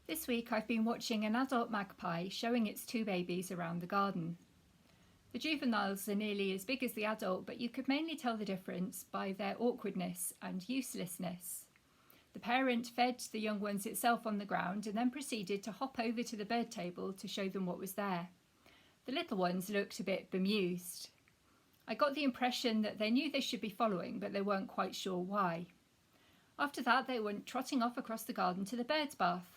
This week I've been watching an adult magpie showing its two babies around the garden. The juveniles are nearly as big as the adult, but you could mainly tell the difference by their awkwardness and uselessness. The parent fed the young ones itself on the ground and then proceeded to hop over to the bird table to show them what was there. The little ones looked a bit bemused. I got the impression that they knew they should be following, but they weren't quite sure why. After that, they went trotting off across the garden to the bird's bath,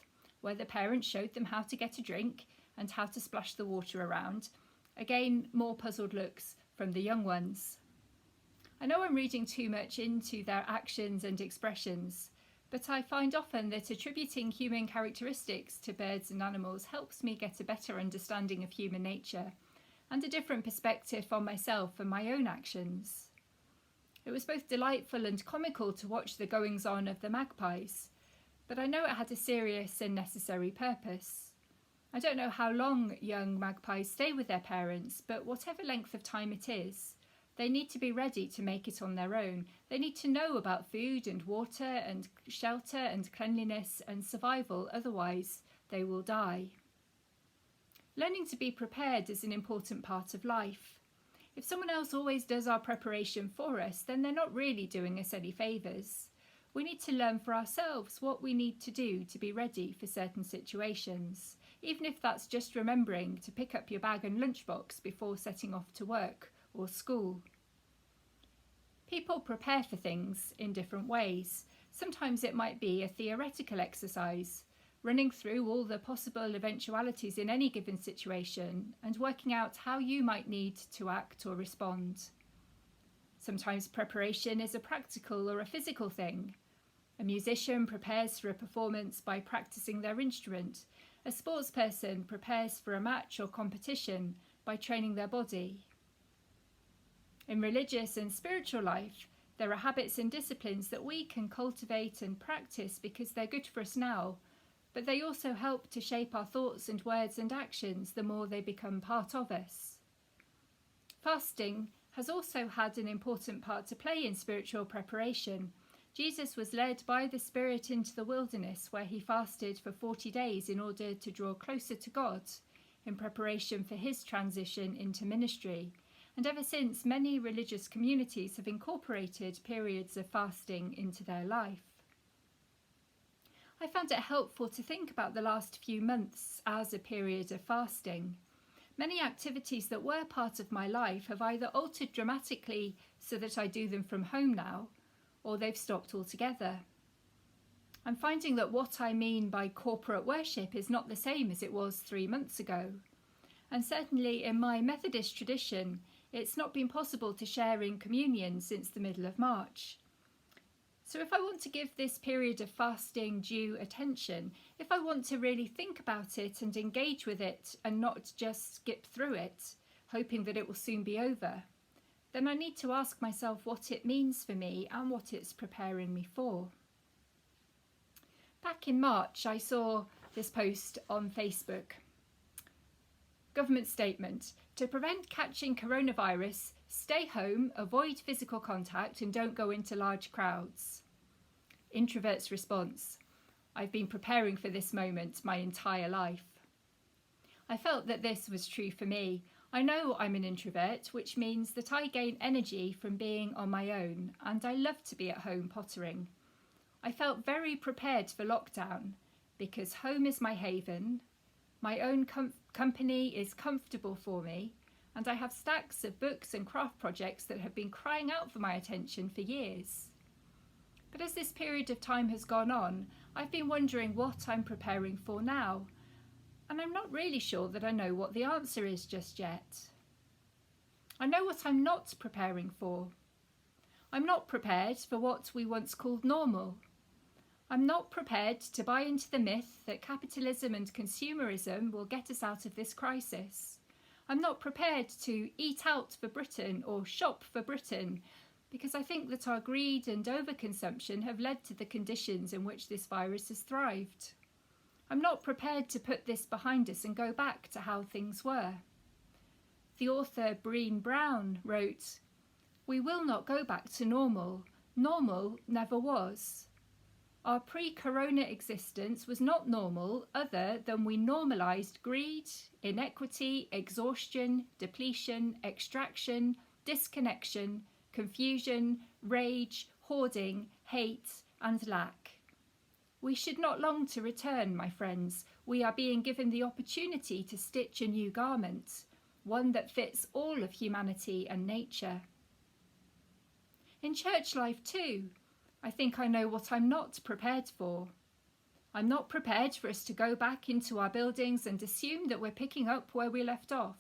where the parent showed them how to get a drink and how to splash the water around. Again, more puzzled looks from the young ones. I know I'm reading too much into their actions and expressions, but I find often that attributing human characteristics to birds and animals helps me get a better understanding of human nature and a different perspective on myself and my own actions. It was both delightful and comical to watch the goings-on of the magpies, but I know it had a serious and necessary purpose. I don't know how long young magpies stay with their parents, but whatever length of time it is, they need to be ready to make it on their own. They need to know about food and water and shelter and cleanliness and survival, otherwise they will die. Learning to be prepared is an important part of life. If someone else always does our preparation for us, then they're not really doing us any favours. We need to learn for ourselves what we need to do to be ready for certain situations, even if that's just remembering to pick up your bag and lunchbox before setting off to work or school. People prepare for things in different ways. Sometimes it might be a theoretical exercise, running through all the possible eventualities in any given situation and working out how you might need to act or respond. Sometimes preparation is a practical or a physical thing. A musician prepares for a performance by practicing their instrument. A sportsperson prepares for a match or competition by training their body. In religious and spiritual life, there are habits and disciplines that we can cultivate and practice because they're good for us now, but they also help to shape our thoughts and words and actions the more they become part of us. Fasting has also had an important part to play in spiritual preparation. Jesus was led by the Spirit into the wilderness, where he fasted for 40 days in order to draw closer to God in preparation for his transition into ministry. And ever since, many religious communities have incorporated periods of fasting into their life. I found it helpful to think about the last few months as a period of fasting. Many activities that were part of my life have either altered dramatically so that I do them from home now, or they've stopped altogether. I'm finding that what I mean by corporate worship is not the same as it was 3 months ago. And certainly in my Methodist tradition, it's not been possible to share in communion since the middle of March. So if I want to give this period of fasting due attention, if I want to really think about it and engage with it and not just skip through it, hoping that it will soon be over, then I need to ask myself what it means for me and what it's preparing me for. Back in March, I saw this post on Facebook. Government statement: to prevent catching coronavirus, stay home, avoid physical contact and don't go into large crowds. Introvert's response: I've been preparing for this moment my entire life. I felt that this was true for me. I know I'm an introvert, which means that I gain energy from being on my own, and I love to be at home pottering. I felt very prepared for lockdown because home is my haven, my own company is comfortable for me, and I have stacks of books and craft projects that have been crying out for my attention for years. But as this period of time has gone on, I've been wondering what I'm preparing for now, and I'm not really sure that I know what the answer is just yet. I know what I'm not preparing for. I'm not prepared for what we once called normal. I'm not prepared to buy into the myth that capitalism and consumerism will get us out of this crisis. I'm not prepared to eat out for Britain or shop for Britain, because I think that our greed and overconsumption have led to the conditions in which this virus has thrived. I'm not prepared to put this behind us and go back to how things were. The author Brené Brown wrote, "We will not go back to normal. Normal never was." Our pre-corona existence was not normal other than we normalised greed, inequity, exhaustion, depletion, extraction, disconnection, confusion, rage, hoarding, hate and lack. We should not long to return, my friends. We are being given the opportunity to stitch a new garment, one that fits all of humanity and nature. In church life too, I think I know what I'm not prepared for. I'm not prepared for us to go back into our buildings and assume that we're picking up where we left off.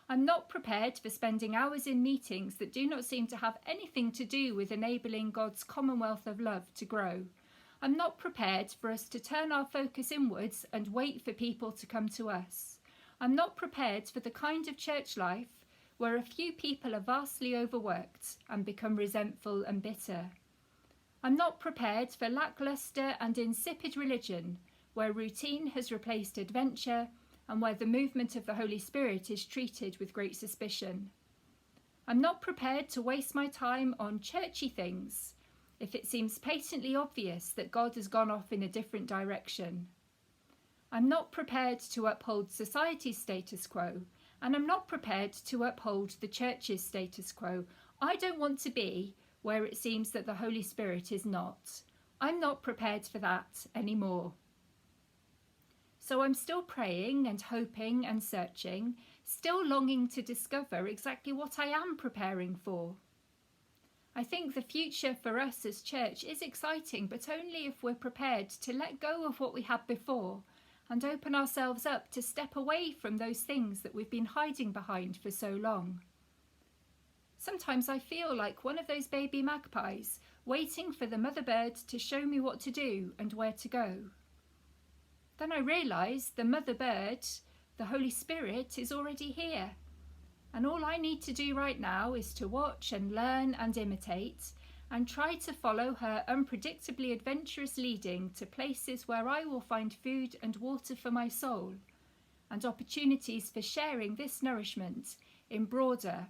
I'm not prepared for spending hours in meetings that do not seem to have anything to do with enabling God's commonwealth of love to grow. I'm not prepared for us to turn our focus inwards and wait for people to come to us. I'm not prepared for the kind of church life where a few people are vastly overworked and become resentful and bitter. I'm not prepared for lacklustre and insipid religion, where routine has replaced adventure and where the movement of the Holy Spirit is treated with great suspicion. I'm not prepared to waste my time on churchy things if it seems patently obvious that God has gone off in a different direction. I'm not prepared to uphold society's status quo, and I'm not prepared to uphold the church's status quo. I don't want to be where it seems that the Holy Spirit is not. I'm not prepared for that anymore. So I'm still praying and hoping and searching, still longing to discover exactly what I am preparing for. I think the future for us as church is exciting, but only if we're prepared to let go of what we had before and open ourselves up to step away from those things that we've been hiding behind for so long. Sometimes I feel like one of those baby magpies waiting for the mother bird to show me what to do and where to go. Then I realise the mother bird, the Holy Spirit, is already here. And all I need to do right now is to watch and learn and imitate and try to follow her unpredictably adventurous leading to places where I will find food and water for my soul and opportunities for sharing this nourishment in broader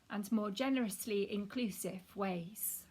and more generously inclusive ways.